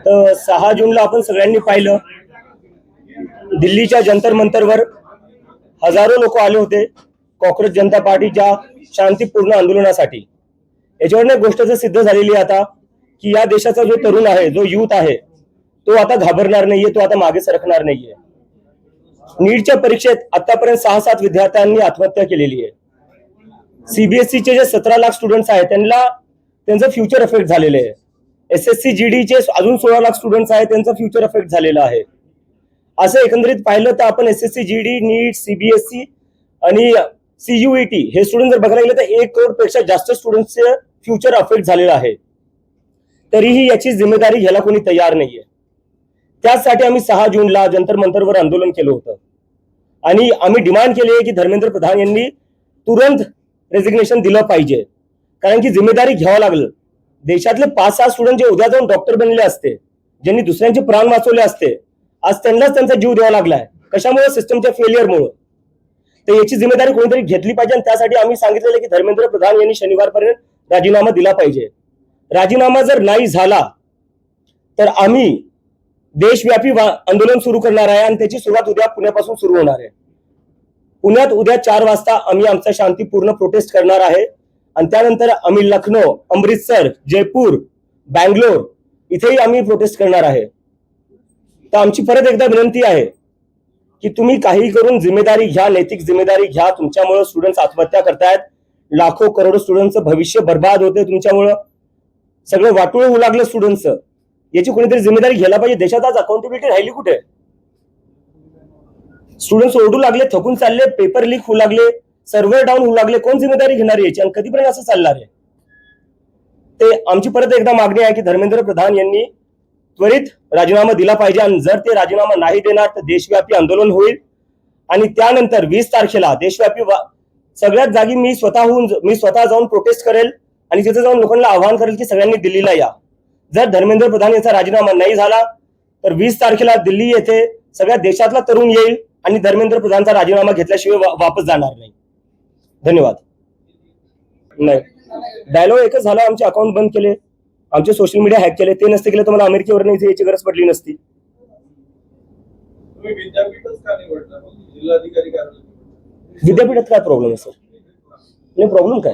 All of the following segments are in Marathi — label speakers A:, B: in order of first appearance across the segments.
A: तर 6 जूनला आपण सगळ्यांनी पाहिलं, दिल्लीच्या जंतर मंतरवर हजारो लोक आले होते कॉक्रोच जनता पार्टीच्या शांतीपूर्ण आंदोलनासाठी। याच्यावर एक गोष्ट सिद्ध झालेली आहे आता की या देशाचा जो तरुण आहे, जो युथ आहे, तो आता घाबरणार नाहीये, तो आता मागे सरकणार नाहीये। नीटच्या परीक्षेत आतापर्यंत 6-7 विद्यार्थ्यांनी आत्महत्या केलेली आहे। सीबीएसईचे जे 17 लाख स्टुडंट्स आहेत त्यांचं फ्युचर अफेक्ट झालेले आहे। एसएससी जीडीचे अजून 16 लाख स्टुडंट्स आहेत, त्यांचं फ्युचर अफेक्ट झालेलं आहे। असं एकंदरीत पाहिलं तर आपण एसएससी जीडी, नीट, सीबीएसई आणि सीयूईटी हे स्टुडंट जर बघायला गेले तर 1 करोड पेक्षा जास्त स्टुडंट्सचे फ्युचर अफेक्ट झालेलं आहे। तरीही याची जिम्मेदारी घ्यायला कोणी तयार नाहीये। त्यासाठी आम्ही 6 जूनला जंतर मंतरवर आंदोलन केलं होतं आणि आम्ही डिमांड केली आहे की धर्मेंद्र प्रधान यांनी तुरंत रेजिग्नेशन दिलं पाहिजे, कारण की जिम्मेदारी घ्यावं लागलं। देशातले 5-6 स्टुडंट जे उद्या जाऊन डॉक्टर बनले असते, ज्यांनी दुसऱ्यांचे प्राण वाचवले असते, आज त्यांनाच त्यांचा जीव द्यावा लागलाय। कशामुळे? सिस्टमच्या फेलियरमुळे। तर याची जिम्मेदारी कोणीतरी घेतली पाहिजे आणि त्यासाठी आम्ही सांगितलेलं की धर्मेंद्र प्रधान यांनी शनिवारपर्यंत राजीनामा दिला पाहिजे। राजीनामा जर नाही झाला तर आम्ही देशव्यापी आंदोलन सुरू करणार आहे आणि त्याची सुरुवात उद्या पुण्यापासून सुरू होणार आहे। पुण्यात उद्या 4 वाजता आम्ही आमचा शांतीपूर्ण प्रोटेस्ट करणार आहे आणि त्यानंतर आम्ही लखनौ, अमृतसर, जयपूर, बँगलोर इथेही आम्ही प्रोटेस्ट करणार आहे। तर आमची परत एकदा विनंती आहे की तुम्ही काही करून जिम्मेदारी घ्या, नैतिक जिम्मेदारी घ्या। तुमच्यामुळे स्टुडंट्स आत्महत्या करतायत, लाखो करोडो स्टुडंट्सचं भविष्य बर्बाद होते, तुमच्यामुळे सगळं वाटोळं होऊ लागलं स्टुडंट्सचं। याची कोणीतरी जिम्मेदारी घ्यायला पाहिजे। देशात आज अकाउंटेबिलिटी राहिली कुठे? स्टुडंट्स ओरडू लागले, थकून चालले, पेपर लीक होऊ लागले, सर्व्हर डाऊन होऊ लागले। कोण जिम्मेदारी घेणार याची आणि कधीपर्यंत असं चालणार आहे? ते आमची परत एकदा मागणी आहे की धर्मेंद्र प्रधान यांनी त्वरित राजीनामा दिला पाहिजे आणि जर ते राजीनामा नाही देणार तर देशव्यापी आंदोलन होईल आणि त्यानंतर 20 तारखेला देशव्यापी सगळ्याच जागी मी स्वतः जाऊन प्रोटेस्ट करेल आणि तिथे जाऊन लोकांना आवाहन करेल की सगळ्यांनी दिल्लीला या। जर धर्मेंद्र प्रधान यांचा राजीनामा नाही झाला तर 20 तारखेला दिल्ली येथे सगळ्या देशातला तरुण येईल आणि धर्मेंद्र प्रधानचा राजीनामा घेतल्याशिवाय वापस जाणार नाही। धन्यवाद। नाही, डायलॉग एकच झाला, आमचे अकाउंट बंद केले, आमचे सोशल मीडिया हॅक केले। ते नसते केले तर मला अमेरिकेवर नाही याची गरज पडली नसती। विद्यापीठात काय प्रॉब्लेम आहे सर? नाही, प्रॉब्लेम काय?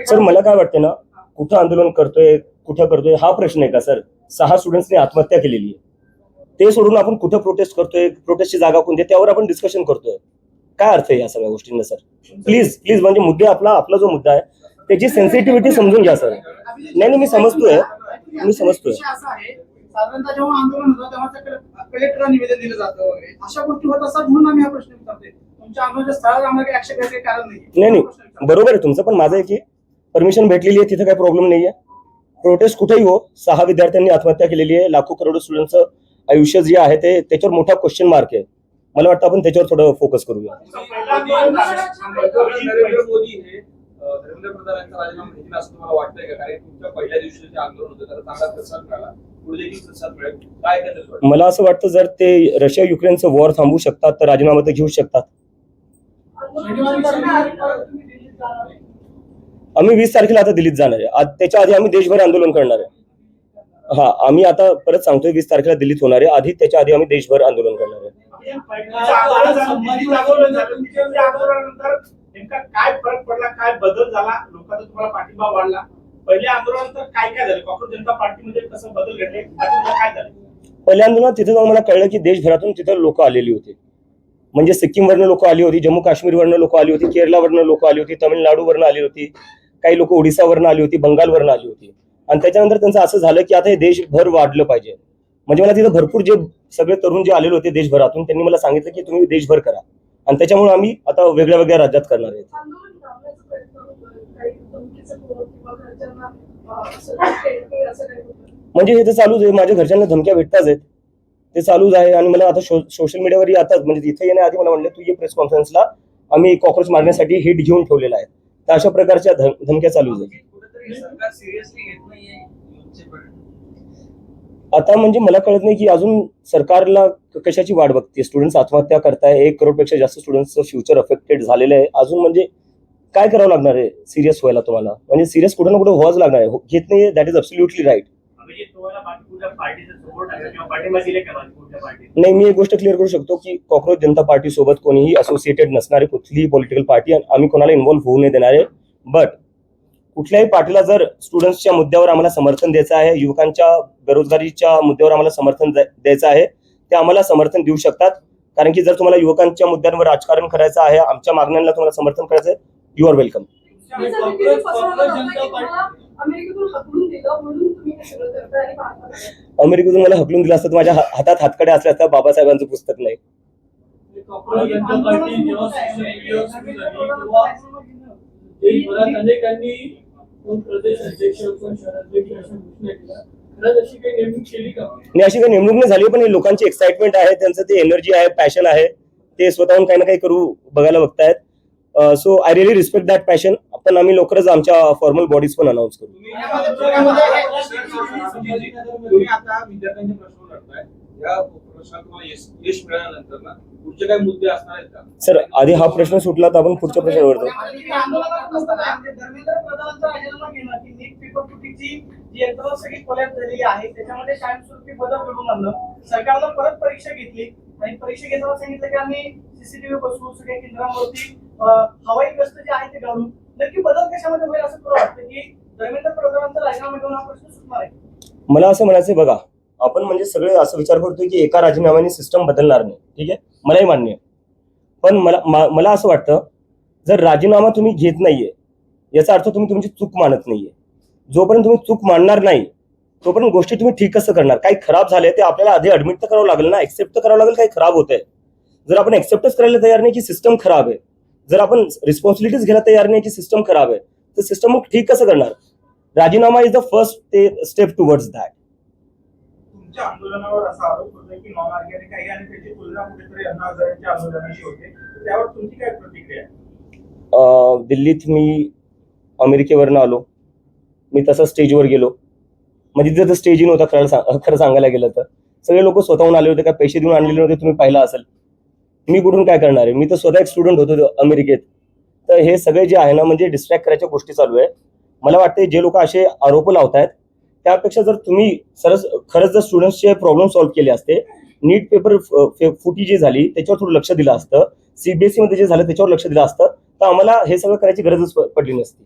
A: सर मला काय वाटतं ना, कुठं आंदोलन करतोय, कुठं करतोय हा प्रश्न आहे का सर? 6 स्टुडंट्सने आत्महत्या केलेली आहे, ते सोडून आपण कुठं प्रोटेस्ट करतोय, प्रोटेस्टची जागा कोणती, त्यावर आपण डिस्कशन करतोय। काय अर्थ आहे या सगळ्या गोष्टींना सर? प्लीज प्लीज, म्हणजे मुद्दे आपला जो मुद्दा आहे त्याची सेन्सिटिव्हिटी समजून घ्या सर। नाही, मी समजतोय।
B: साधारणतः जेव्हा आंदोलन होतं तेव्हा कलेक्टरला निवेदन दिलं जातं वगैरे अशा गोष्टी होत असतात, म्हणून आम्ही हा प्रश्न विचारतोय। तुमच्या आंदोलनाच्या स्थळावर आम्हाला काही ऍक्शन घ्यायचं कारण
A: नाही, बरोबर आहे तुमचं, पण माझं आहे की परमिशन भेटलेली आहे, तिथे काही प्रॉब्लेम नाहीये। प्रोटेस्ट कुठेही हो, 6 विद्यार्थ्यांनी आत्महत्या केलेली आहे, लाखो करोडो स्टुडंटचं आयुष्य जे आहे ते त्याच्यावर मोठा क्वेश्चन मार्क आहे। मला वाटतं आपण त्याच्यावर थोडं फोकस करूया।
C: धर्मेंद्र प्रधानांचा राजीनामा घेतला असं तुम्हाला वाटतंय का? कारण तुमच्या पहिल्या दिवशी जे आंदोलन होतं त्याला चांगला प्रतिसाद मिळाला, पुढे देखील प्रतिसाद मिळेल, काय करतात?
A: मला असं वाटतं जर ते रशिया युक्रेनचं वॉर थांबवू शकतात तर राजीनामा तर घेऊ शकतात। आम्ही 20 तारखेला आता दिल्लीत जाणार आहे, त्याच्या आधी आम्ही देशभर आंदोलन करणार आहे। हा, आम्ही आता परत सांगतोय 20 तारखेला दिल्लीत होणार आहे, आधी त्याच्या आधी आम्ही देशभर आंदोलन करणार आहे।
B: नेमका काय फरक पडला, काय बदल झाला, लोकांचा तुम्हाला पाठिंबा वाढला? पहिल्या आंदोलनानंतर काय झालं? कॉक्रोच जनता पार्टीमध्ये कसं बदल घडले, काय झालं?
A: पहिल्या आंदोलनात तिथे जाऊन मला कळलं की देशभरातून तिथे लोक आलेली होती, म्हणजे सिक्कीमवरनं लोक आली होती, जम्मू काश्मीरवरनं लोक आली होती, केरळवरनं लोक आली होती, तमिळनाडूवरनं आली होती, काही लोक ओडिसावरनं आली होती, बंगालवरनं आली होती। आणि त्याच्यानंतर त्यांचं असं झालं की आता हे देशभर वाढलं पाहिजे। म्हणजे मला तिथे भरपूर जे सगळे तरुण जे आलेले होते देशभरातून, त्यांनी मला सांगितलं की तुम्ही देशभर करा आणि त्याच्यामुळे आम्ही आता वेगळ्या वेगळ्या राज्यात करणार आहे। म्हणजे हे तर चालूच आहे, माझ्या घरच्यांना धमक्या भेटताच आहेत, ते चालूच आहे। आणि मला आता सोशल मीडियावर आता म्हणजे इथे येण्याआधी मला म्हणलं तू ये प्रेस कॉन्फरन्सला, आम्ही कॉक्रोच मारण्यासाठी हिट घेऊन ठेवलेला आहे। तर अशा प्रकारच्या धमक्या चालूच आहेत। आता म्हणजे मला कळत नाही की अजून सरकारला कशाची वाट बघते। स्टुडंट्स आत्महत्या करताय, 1 करोड पेक्षा जास्त स्टुडंट्सचं फ्युचर अफेक्टेड झालेलं आहे, अजून म्हणजे काय करावं लागणार आहे सिरियस व्हायला तुम्हाला? म्हणजे सिरियस कुठं ना कुठं व्हावंच लागणार आहे. घेत नाही, दॅट इज अब्सोल्युटली राईट.
B: म्हणजे तुम्हाला बाकी कुठल्या पार्टीचा सपोर्ट आहे किंवा पाठिंबा दिले का बाकी कुठल्या पार्टी?
A: नाही, मी एक गोष्ट क्लिअर करू शकतो की कॉक्रोच जनता पार्टी सोबत कोणीही असोसिएटेड नसणारे कुठलीही पॉलिटिकल पार्टी आम्ही कोणाला इन्व्हॉल्व्ह होऊ नाही देणार आहे. बट कुठल्याही पार्टीला जर स्टुडंट्सच्या मुद्द्यावर आम्हाला समर्थन द्यायचं आहे, युवकांच्या बेरोजगारीच्या मुद्द्यावर आम्हाला समर्थन द्यायचं आहे, ते आम्हाला समर्थन देऊ शकतात. कारण की जर तुम्हाला युवकांच्या मुद्द्यांवर राजकारण करायचं आहे, आमच्या मागण्यांना तुम्हाला समर्थन करायचं आहे, यू आर वेलकम.
D: अमेरिकेतून हकलून दिलं म्हणून तुम्ही हे सगळं करताय आणि भारतात
A: अमेरिकेतून मला हकलून दिलं असतं तर माझ्या हातात हातकडे असल्या असता बाबासाहेबांचं पुस्तक नाही.
E: देशभरात अनेकांनी कोण प्रदेश अध्यक्ष कोण शहराध्यक्ष अशा घोषणा केल्या. खरंच अशी काही नेमणूक केली का?
A: आणि अशी काही नेमणूक नाही झाली, पण हे लोकांची एक्साइटमेंट आहे, त्यांचं ते एनर्जी आहे, पॅशन आहे, ते स्वतःहून काही ना काही करू बघायला बघतायत. So I really respect that passion. पण आम्ही लवकरच आमच्या फॉर्मल बॉडीज पण अनाऊन्स करू.
C: तुम्ही आता विद्यार्थ्यांचे प्रश्न लढताय, या प्रश्नात तुम्हाला यश मिळाल्यानंतर ना पुढचे काही मुद्दे असणार आहेत का?
A: सर, आधी हा प्रश्न सुटला तर आपण पुढच्या प्रश्नावर जाऊ.
D: धर्मेंद्र प्रधानांचा राजीनामा घेणं की नीट पेपर फुटीची जी यंत्रणा सगळी कोलॅप्स झालेली आहे त्याच्यामध्ये कायमस्वरूपी बदल घडून आणलं. सरकारनं परत परीक्षा घेतली आणि परीक्षा घेताना सांगितलं की आम्ही सीसीटीव्ही बसवू, सगळ्या केंद्रांवरती हवाई गस्त जे आहे ते घालून. नक्की बदल कशामध्ये होईल असं तुला वाटतं की धर्मेंद्र प्रधानांचा राजीनामा घेऊन हा प्रश्न सुटणार आहे?
A: मला असं म्हणायचं बघा, आपण म्हणजे सगळे असं विचार करतोय की एका राजीनाम्याने सिस्टम बदलणार नाही. ठीक आहे, मलाही मान्य आहे. पण मला असं वाटतं, जर राजीनामा तुम्ही घेत नाहीये याचा अर्थ तुम्ही तुमची चूक मानत नाहीये. जोपर्यंत तुम्ही चूक मानणार नाही तोपर्यंत गोष्टी तुम्ही ठीक कसं करणार? काही खराब झाले ते आपल्याला आधी ऍडमिट तर करावं लागेल ना, एक्सेप्ट तर करावं लागेल काही खराब होतंय. जर आपण एक्सेप्टच करायला तयार नाही की सिस्टम खराब आहे, जर आपण रिस्पॉन्सिबिलिटीज घ्यायला तयार नाही की सिस्टम खराब आहे, तर सिस्टम मग ठीक कसं करणार? राजीनामा is the first step towards that.
B: तुमच्या आंदोलनावर असा आरोप होतोय की नॉन ऑर्गॅनिक आहे आणि त्याची तुलना कुठेतरी अण्णा हजारेंच्या आंदोलनाशी होते. त्यावर तुमची काय प्रतिक्रिया आहे?
A: दिल्लीत मी अमेरिकेवरनं आलो, मी तसं स्टेजवर गेलो. म्हणजे तिथं तर स्टेजही नव्हता खरं सांगायला गेलं तर. सगळे लोक स्वतःहून आले होते, काय पैसे देऊन आणलेले नव्हते, तुम्ही पाहिलं असेल. मी कुठून काय करणार आहे? मी तर स्वतः एक स्टुडंट होतो अमेरिकेत. तर हे सगळे जे आहे ना, म्हणजे डिस्ट्रॅक्ट करायच्या गोष्टी चालू आहे. मला वाटते जे लोक असे आरोप लावतायत त्यापेक्षा जर तुम्ही खरंच जर स्टुडंट्सचे प्रॉब्लेम सॉल्व्ह केले असते, नीट पेपर फुटी जी झाली त्याच्यावर थोडं लक्ष दिलं असतं, सीबीएसई मध्ये जे झालं त्याच्यावर लक्ष दिलं असतं, तर आम्हाला हे सगळं करायची गरजच पडली नसती.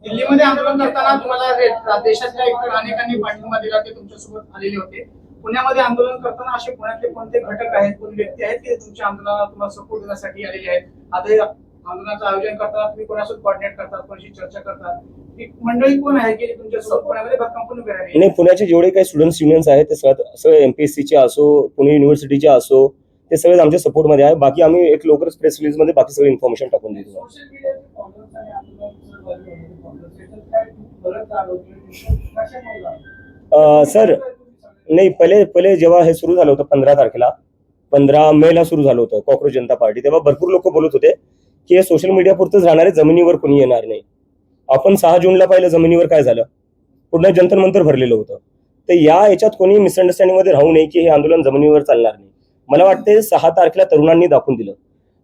D: दिल्लीमध्ये आंदोलन करताना तुम्हाला देशातल्या इतर अनेकांनी पाठिंबा दिला, ते तुमच्यासोबत आलेले होते. पुण्यामध्ये आंदोलन करताना असे पुण्यातले कोणते घटक आहेत, कोण व्यक्ती आहेत की तुमच्या आंदोलनाला तुम्हाला सपोर्ट देण्यासाठी आलेले आहेत? आता आंदोलनाचं आयोजन करताना तुम्ही कोणासोबत कॉर्डिनेट करतात, कोणाशी चर्चा करतात? ती मंडळी कोण आहे की तुमच्यासोबत पुण्यामध्ये भक्कम उभे राहिली?
A: नाही, पुण्याचे जेवढे काही स्टुडंट्स युनियन्स आहेत ते सगळे एमपीएससीचे असो, पुणे युनिव्हर्सिटीचे असो, ते सगळे आमच्या सपोर्टमध्ये आहे. बाकी आम्ही एक लवकरच प्रेस रिलीज मध्ये बाकी सगळी इन्फॉर्मेशन टाकून देतो.
E: सोशल मीडियाचे कॉन्टॅक्ट आणि काय फरक जाणवतो?
A: सर, नाही, पहिले जेव्हा हे सुरू झालं होतं 15 तारखेला, 15 मेला सुरू झालं होतं कॉक्रोच जनता पार्टी, तेव्हा भरपूर लोक बोलत होते की हे सोशल मीडिया पुरतच राहणार आहे, जमिनीवर कोणी येणार नाही. आपण 6 जूनला पाहिलं जमिनीवर काय झालं, पूर्ण जंतर मंतर भरलेलं होतं. तर याच्यात कोणी मिसअंडरस्टँडिंग मध्ये राहू नये की हे आंदोलन जमिनीवर चालणार नाही. मला वाटते 6 तारखेला तरुणांनी दाखवून दिलं.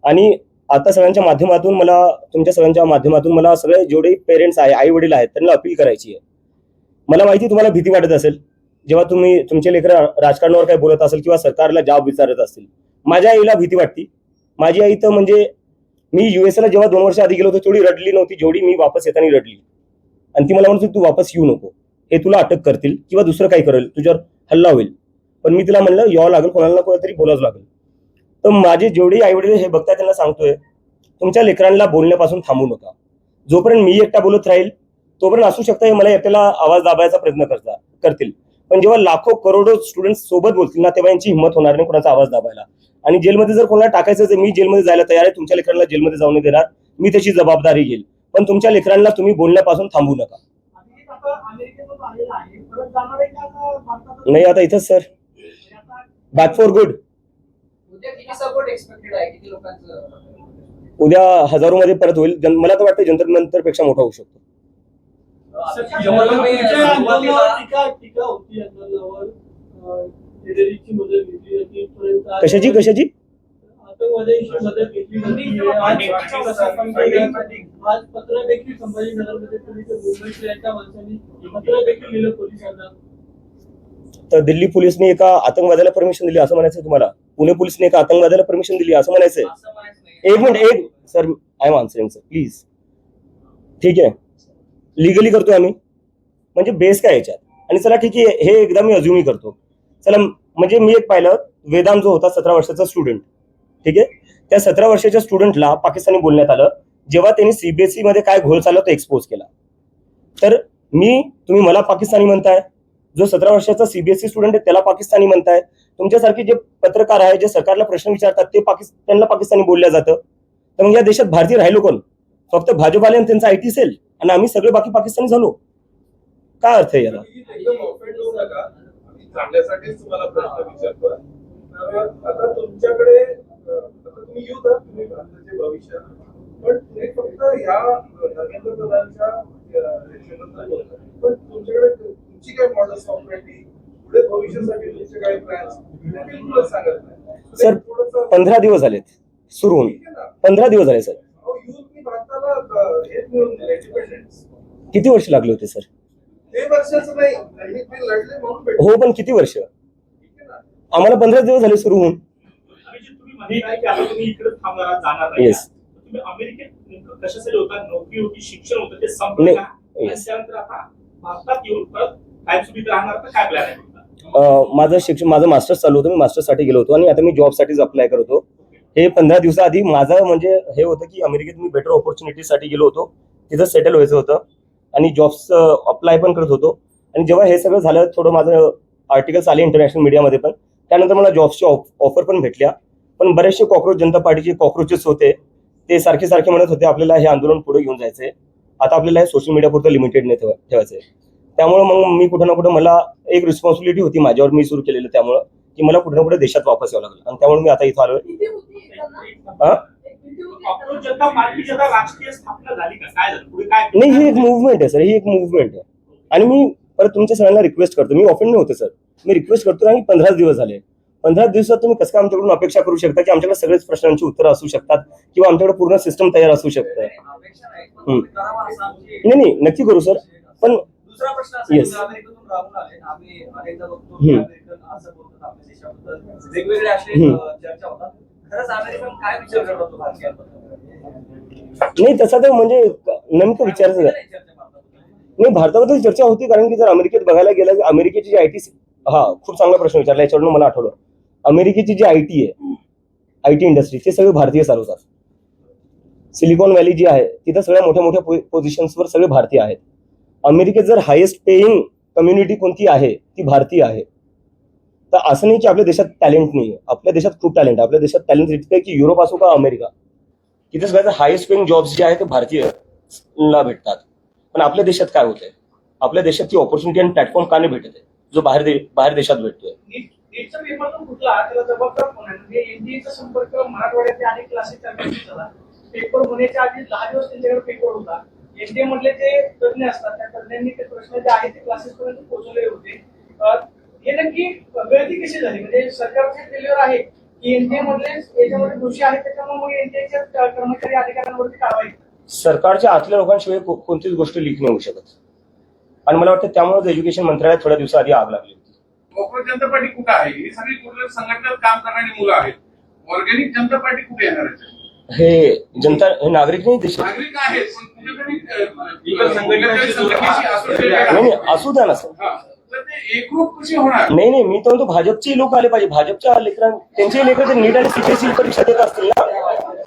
A: आणि आता सगळ्यांच्या माध्यमातून तुमच्या सगळ्यांच्या माध्यमातून मला सगळे जेवढे पेरेंट्स आहे, आई वडील आहेत, त्यांना अपील करायची आहे. मला माहिती तुम्हाला भीती वाटत असेल जेव्हा तुम्ही तुमचे लेकरं राजकारणावर काय बोलत असेल किंवा सरकारला जाब विचारत असतील. माझ्या आईला भीती वाटते. माझी आई तर म्हणजे मी युएसला जेव्हा 2 वर्ष आधी गेलो होतो तेवढी रडली नव्हती जेवढी मी वापस येताना रडली. आणि ती मला म्हणत तू वापस येऊ नको, हे तुला अटक करतील किंवा दुसरं काही करेल, तुझ्यावर हल्ला होईल. पण मी तिला म्हणलं यावं लागेल, कोणाला ना कोणातरी बोलावं लागेल. तर माझे जेवढे आई वडील हे बघताय त्यांना सांगतोय, तुमच्या लेकरांना बोलण्यापासून थांबू नका. जोपर्यंत मी एकटा बोलत राहील तोपर्यंत असू शकतं हे मला एकट्याला आवाज दाबायचा प्रयत्न करतील. पण जेव्हा लाखो करोडो स्टुडंट्स सोबत बोलतील ना, तेव्हा यांची हिंमत होणार नाही कोणाचा आवाज दाबायला. आणि जेलमध्ये जर कोणाला टाकायचं तर मी जेलमध्ये जायला तयार आहे, तुमच्या लेकरांना जेलमध्ये जाऊ नाही देणार, मी त्याची जबाबदारी घेईल. पण तुमच्या लेकरांना तुम्ही बोलण्यापासून थांबू नका. नाही, आता इथंच सर, बॅक फॉर गुड. उद्या हजारोमध्ये परत होईल. मला तर वाटतं जंतर मंतर पेक्षा मोठा होऊ शकतो. कशाची
E: आतंकवाद्यांशी मदत घेतली जाते. आज पत्र देखील संभाजीनगरमध्ये पोलीस मुंबईतल्या एका माणसाने पत्र देखील लिहिलं पोलिसांना.
A: तर दिल्ली पोलिसने एका आतंकवाद्याला परमिशन दिली असं म्हणायचं तुम्हाला? पुणे पोलिसने एका आतंकवाद्याला परमिशन दिली असं म्हणायचंय?
D: असं म्हणायचं नाही.
A: एक minute sir, I am answering sir please. ठीक आहे, लिगली करतोय आम्ही, म्हणजे बेस काय याच्यात? आणि चला ठीक आहे, हे एकदा मी अज्युमी करतो. चला, म्हणजे मी एक पाहिलं, वेदांत जो होता 17 वर्षाचा स्टुडंट, ठीक आहे, त्या 17 वर्षाच्या स्टुडंटला पाकिस्तानी बोलण्यात आलं जेव्हा त्यांनी सीबीएसई मध्ये काय घोळ चालला तो एक्सपोज केला. तर तुम्ही मला पाकिस्तानी म्हणताय, जो 17 वर्षाचा सीबीएसई स्टुडंट आहे त्याला पाकिस्तानी म्हणताय. तुमच्यासारखे जे पत्रकार आहे जे सरकारला प्रश्न विचारतात ते त्यांना पाकिस्तानी बोलल्या जातं. तर मग या देशात भारतीय राहिलो कोण? फक्त भाजपाले आणि त्यांचा आयटी सेल, आणि आम्ही सगळे बाकी पाकिस्तानी झालो. काय अर्थ आहे याला?
C: एकदम ऑफेंड होऊ नका, आम्ही चांगल्यासाठीच तुम्हाला प्रश्न विचारतो. तर आता तुमच्याकडे आता तुम्ही युथ आहात, तुम्ही भारताचे भविष्य आहात. पण तुम्ही फक्त या धर्मेंद्र प्रधानच्या रेषेबद्दल बोलता. पण तुमच्याकडे तुमची काय मॉडेल्स ऑपरेटी, पुढे भविष्यासाठी तुमचे काही प्लॅन्स बिलकुलच सांगत नाही.
A: सर, 15 दिवस झालेत सुरू होऊन, 15 दिवस झाले सर.
C: युथनी भारताला हे मिळून दिले इंडिपेंडन्स.
A: किती वर्ष लागले होते सर?
C: ते वर्षाचं नाही, त्यांनी ते लढले म्हणून भेटले.
A: हो, पण किती वर्ष? आम्हाला 15 दिवस झाले सुरू होऊन.
B: अभिजित, तुम्ही म्हणे काय की आता तुम्ही इकडे थांबणार आहात, जाणार नाही.
A: Yes.
B: तुम्ही अमेरिकेत नेमकं कशासाठी होता? नोकरी होती, शिक्षण होतं, ते संपलं
A: नाही.
B: का? आणि
A: Yes.
B: त्यानंतर आता भारतात येऊन परत कायमस्वरूपी राहणार तर काय प्लॅन आहे तुमचा?
A: माझं शिक्षण, माझं मास्टर्स चालू होतं, मी मास्टर्ससाठी गेलो होतो आणि आता मी जॉबसाठीच अप्लाय करत होतो. हे 15 दिवसाआधी माझं म्हणजे हे होतं की अमेरिकेत मी बेटर ऑपॉर्च्युनिटीसाठी गेलो होतो, तिथं सेटल व्हायचं होतं आणि जॉब्स अप्लाय पण करत होतो. आणि जेव्हा हे सगळं झालं, थोडं माझं आर्टिकल्स आले इंटरनॅशनल मीडियामध्ये पण, त्यानंतर मला जॉब्सची ऑफर पण भेटल्या. पण बरेचसे कॉक्रोच जनता पार्टीचे कॉक्रोचेस होते, ते सारखे सारखे म्हणत होते आपल्याला हे आंदोलन पुढे घेऊन जायचंय, आता आपल्याला हे सोशल मीडियापुरतं लिमिटेड नाही ठेवायचंय. त्यामुळे मग मी कुठं ना कुठं मला एक रिस्पॉन्सिबिलिटी होती माझ्यावर, मी सुरू केलेलं, त्यामुळं की मला कुठं ना कुठे देशात वापस यावं लागलं. आणि त्यामुळे मी आता इथं आलोय.
B: कॉक्रोच जनता पार्टीची आता राजकीय स्थापना झाली का? काय झालं पुढे? काय
A: नाही, ही एक मुव्हमेंट आहे सर, ही एक मुव्हमेंट आहे. आणि मी परत तुमच्या सगळ्यांना रिक्वेस्ट करतो, मी ऑफेंड नाही होते सर, मी रिक्वेस्ट करतो. आणि 15 दिवस झाले, 15 दिवसात तुम्ही कसं काय आमच्याकडून अपेक्षा करू शकता की आमच्याकडे सगळेच प्रश्नांची उत्तरं असू शकतात किंवा आमच्याकडे पूर्ण सिस्टम तयार असू शकतं?
D: अपेक्षा नाही, पण तुम्ही करावं असं आमची-
A: नाही, नक्की करू सर. पण
D: दुसरा प्रश्न असा आहे
A: Yes.
D: की अमेरिकेतून राहून आले, आम्ही अनेकदा बघतो की अमेरिकन असं बोलतात आपल्या देशाबद्दल, वेगवेगळे असे चर्चा होतात. खरंच अमेरिकन काय विचार करत होतो भारतीयांबद्दल?
A: नाही, तसा तर म्हणजे नेमकं विचारायचं
D: नाही चर्चा भारताबद्दल.
A: नाही, भारताबद्दल चर्चा होती, कारण की जर अमेरिकेत बघायला गेलं की अमेरिकेची जी आयटी, खूप चांगला प्रश्न विचारला, याच्यावरून मला आठवलं. अमेरिकेची जी आयटी आहे, आयटी इंडस्ट्री, ते सगळे भारतीय चालवतात. सिलिकॉन व्हॅली जी आहे तिथं सगळ्या मोठ्या मोठ्या पोझिशन्सवर सगळे भारतीय आहेत. अमेरिकेत जर हायेस्ट पेईंग कम्युनिटी कोणती आहे ती भारतीय आहे. तर असं नाही की आपल्या देशात टॅलेंट नाही आहे, आपल्या देशात खूप टॅलेंट आहे. आपल्या देशात टॅलेंट इतकं आहे की युरोप असो का अमेरिका, तिथे सगळ्यात हायेस्ट पेईंग जॉब्स जे आहेत ते भारतीयला भेटतात. पण आपल्या देशात काय होतंय? आपल्या देशात ती ऑपॉर्च्युनिटी आणि प्लॅटफॉर्म का नाही भेटत आहे जो बाहेर देशात भेटतोय?
D: नीटचा पेपर जो फुटला त्याला जबाबदार कोण आहे? म्हणजे एनडीएचा संपर्क मराठवाड्यातले अनेक क्लासेस झाला. पेपर होण्याच्या आधी 10 दिवस त्यांच्याकडे पेपर होता. एनडीए मधले जे तज्ञ असतात त्या तज्ञांनी ते प्रश्न जे आहेत ते क्लासेस पर्यंत पोहोचवले होते. हे नक्की गळती कशी झाली? म्हणजे सरकारचे फेल्युअर आहे की एनडीए मधले याच्यामध्ये दोषी आहेत, त्याच्यामुळे मग एनडीएच्या कर्मचारी अधिकाऱ्यांवरती कारवाई?
A: सरकारच्या आतल्या लोकांशिवाय कोणतीच गोष्ट लीक नाही होऊ शकत. आणि मला वाटतं त्यामुळे एज्युकेशन मंत्रालयात थोड्या दिवसाआधी आग लागली होती.
F: कॉक्रोच जनता पार्टी कुठे आहे? ही सगळी कुठल्या संघटनेत काम करणारी मुलं आहेत. ऑर्गॅनिक जनता पार्टी कुठे येणार आहे?
A: हे नागरिक नाही देशात.
F: नागरिक आहेत पण कुठेतरी
C: संघटनेशी
F: associated
A: नाही,
F: आहेत.
A: असू द्या ना सर.
F: हा. तर ते एकरूप कशी होणार?
A: नाही, मी तर म्हणतो भाजपचे लोक आले पाहिजे. भाजपच्या लेकरां त्यांचे लेकर नीट आणि सीबीएसई परीक्षा देत असतील ना,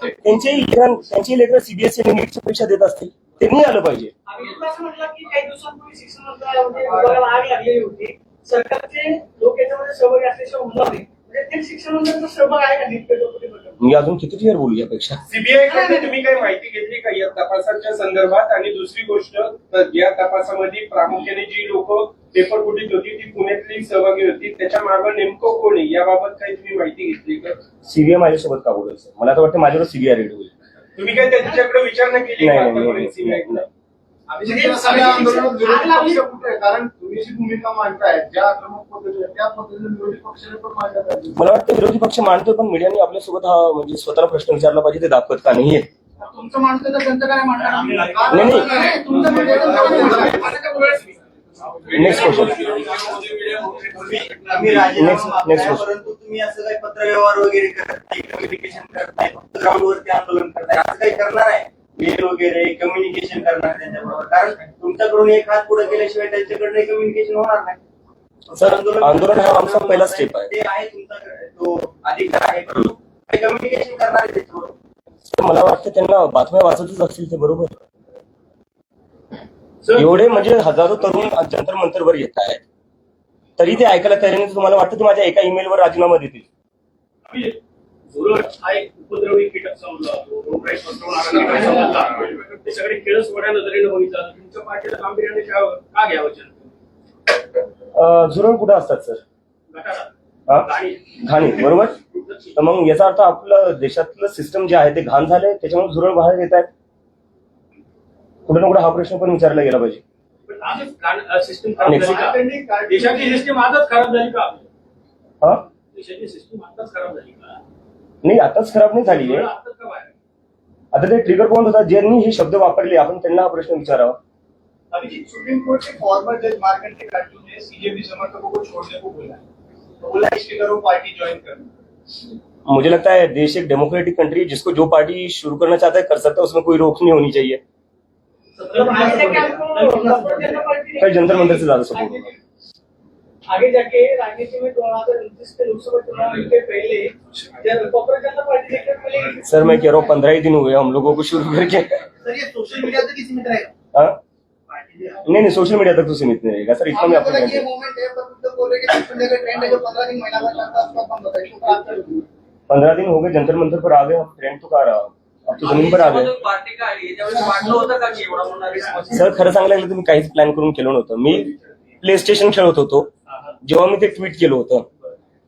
A: त्यांची लेकर सीबीएसई नीटची परीक्षा देत असतील, त्यांनी आलं पाहिजे.
D: आम्ही तुला असं म्हटलं की काही दिवसांपूर्वी शिक्षण मंत्रालयामध्ये विभागाला आग लागलेली होती. सरकारचे लोक याच्यामध्ये सहभागी असल्याशिवाय होणार नाही. म्हणजे ते शिक्षण मंत्र्यांचा सहभाग आहे का नीट पेपर?
A: मी अजून किती क्लिअर बोलू यापेक्षा?
G: सीबीआय कडे तुम्ही काही माहिती घेतली का या तपासाच्या संदर्भात? आणि दुसरी गोष्ट, या तपासामध्ये प्रामुख्याने जी लोक पेपर फुटीत होती ती पुण्यातली सहभागी होती, त्याच्या मागे नेमकं कोण आहे याबाबत काही तुम्ही माहिती घेतली का?
A: सीबीआय माझ्यासोबत का बोलेल सर? मला तर वाटतं माझ्यावर सीबीआय रेड होईल.
G: तुम्ही काय त्यांच्याकडे विचारणा केली का?
A: नाही.
G: सीबीआय
H: अभिजित सगळ्या आंदोलनात विरोधी पक्ष कुठे आहे? कारण तुम्ही जी भूमिका मांडताय ज्या आक्रमक पद्धतीने त्या पद्धतीने विरोधी पक्षाने पण मांडत आहे.
A: मला वाटतं विरोधी पक्ष मांडतोय, पण मीडियाने आपल्यासोबत हा म्हणजे स्वतःला प्रश्न विचारला पाहिजे, ते दाखवत का नाहीये.
H: तुमचं माणसं तर त्यांचं काय मांडणार?
A: नाही.
H: तुमचं म्हणजे
A: नेक्स्ट क्वेश्चन.
I: तुम्ही राजीनामा
A: Next
I: मागताय,
A: question.
I: परंतु तुम्ही असं काही पत्रव्यवहार वगैरे करत नाही, कम्युनिकेशन करताय, फक्त ग्राउंडवरती आंदोलन करताय, असं काही करणार आहे? मेल वगैरे कम्युनिकेशन करणार त्यांच्याबरोबर? कारण तुमच्याकडून एक हात पुढे केल्याशिवाय त्यांच्याकडे कम्युनिकेशन होणार नाही.
A: सर, आंदोलन हा आमचा पहिला स्टेप आहे.
I: ते आहे तुमच्याकडे तो अधिकार आहे, परंतु कम्युनिकेशन करणार आहे त्याच्याबरोबर.
A: तर मला वाटतं त्यांना बातम्या वाचतच असतील ते, बरोबर. एवढे म्हणजे हजारो तरुण जंतर मंतरवर येत आहेत, तरी ते ऐकायला तयार नाही. तुम्हाला वाटतं की माझ्या एका ईमेलवर राजीनामा देतील?
B: धुरळ हा एक उपद्रवी कीटक समजला, रोगराई पसरवणारा कीटक समजला. ते सगळे खेळ सोड्या नजरेनं बघितलं, तुमच्या पार्टीला गांभीर्याने का घ्यावं
A: झुरळ कुठं असतात सर?
B: गटारात
A: हा? घाणी, बरोबर. तर मग याचा अर्थ आपलं देशातलं सिस्टम जे आहे ते घाण झालंय, त्याच्यामुळे झुरळ बाहेर येत आहेत. कुठे ना कुठे हा प्रश्न पण विचारला गेला पाहिजे.
B: पण आजच सिस्टम खराब झाली का? देशाची सिस्टीम आजच खराब झाली का?
A: हा,
B: देशाची सिस्टीम आताच खराब झाली का?
A: नाही, आताच खराब नाही झाली आहे.
B: आताच का बाहेर?
A: आता ते ट्रिगर पॉइंट होता, ज्यांनी हे शब्द वापरले, आपण त्यांना हा प्रश्न विचारावा.
H: अभिजीत, सुप्रीम कोर्ट के फॉर्मर जज मार्कंडे काटू ने सीजेपी समर्थकों को छोड़ने को बोला है, तो बोला इसके करो पार्टी ज्वाइन करना।
A: मुझे लगता है देश एक डेमोक्रेटिक कंट्री है, जिसको जो पार्टी शुरू करना चाहता है कर सकता है, उसमें कोई रोक नहीं होनी चाहिए. कई जंतर मंतर से ज्यादा सपोर्ट.
D: आगे जाके राजनीति में 2029 के लोकसभा चुनाव के पहले जब कांग्रेस जनता पार्टी देखने को मिलेगी.
A: सर मैं कह रहा हूँ 15 ही दिन हुए हम लोगों को शुरू करके.
H: सर ये सोशल मीडिया तक ही सीमित रहेगा?
A: हाँ? नहीं, सोशल मीडिया तक तो सीमित नहीं रहेगा सर, इतना मैं आपको
H: ये मोमेंट है, पर कुछ तो बोल रहे कि सोशल मीडिया का ट्रेंड है जो 15 दिन महीना भर चलता है उसका बंद होता है, इसको खराब कर दो.
A: 15 दिन हो गए, जंतर मंतर पर आ गए हम, ट्रेंड तो कहा रहा, अब तो जमीन पर आ गए.
I: पार्टी का याच्यावेळेस वाटलं होतं का की एवढा मोठा रिस्पॉन्स?
A: सर खरं सांगायला लागलं तर मी काहीच प्लॅन करून केलं नव्हतं. मी प्ले स्टेशन खेळत होतो जेव्हा मी ते ट्विट केलं होतं,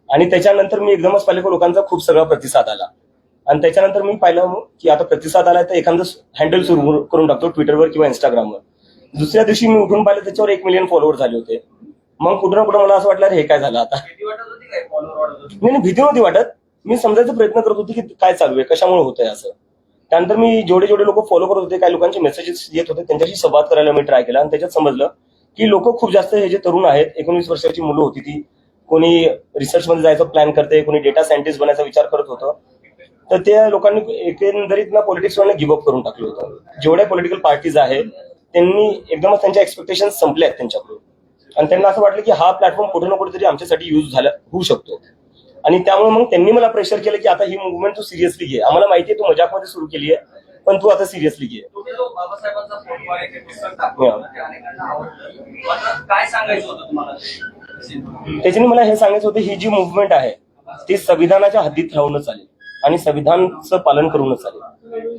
A: आणि त्याच्यानंतर मी एकदमच पाहिलं की लोकांचा खूप सगळा प्रतिसाद आला, आणि त्याच्यानंतर मी पाहिलं की आता प्रतिसाद आलाय तर एखादं हँडल सुरू करून टाकतो ट्विटरवर किंवा इंस्टाग्रामवर. दुसऱ्या दिवशी मी उठून पाहिलं त्याच्यावर 1 मिलियन फॉलोअर झाले होते. मग कुठं ना कुठं मला असं वाटलं हे काय झालं आता.
I: भीती वाटत होती काय? फॉलोअर वाढत होती?
A: नाही, भीती नव्हती वाटत. मी समजायचा प्रयत्न करत होती की काय चालू आहे, कशामुळे होतंय असं. त्यानंतर मी जेवढे लोक फॉलो करत होते, काही लोकांचे मेसेजेस येत होते, त्यांच्याशी संवाद करायला मी ट्राय केला, आणि त्याच्यात समजलं की लोक खूप जास्त हे जे तरुण आहेत, 19 वर्षाची मुलं होती ती, कोणी रिसर्चमध्ये जायचं प्लॅन करते, कोणी डेटा सायंटिस्ट बनायचा विचार करत होतं. तर त्या लोकांनी एकंदरीत ना पॉलिटिक्सवर गिव्हअप करून टाकलं होतं. जेवढ्या पॉलिटिकल पार्टीज आहेत त्यांनी एकदमच त्यांच्या एक्सपेक्टेशन्स संपल्या आहेत त्यांच्याकडून, आणि त्यांना असं वाटलं की हा प्लॅटफॉर्म कुठे ना कुठेतरी आमच्यासाठी यूज होऊ शकतो. आणि त्यामुळे मग त्यांनी मला प्रेशर केलं की आता ही मुवमेंट तू सिरियसली घे. आम्हाला माहिती आहे तू मजाकमध्ये सुरू केली आहे, पण तू आता सिरियसली घे.
I: तुम्ही जो बाबासाहेबांचा फोटो आहे ते पुस्तक टाकलं, ते अनेकांना आवडलं. मला काय सांगायचं होतं तुम्हाला?
A: त्याच्याने मला हे सांगायचं होतं, ही जी मुवमेंट आहे ती संविधानाच्या हद्दीत राहूनच चालेल आणि संविधानाचं पालन करूनच चालेल.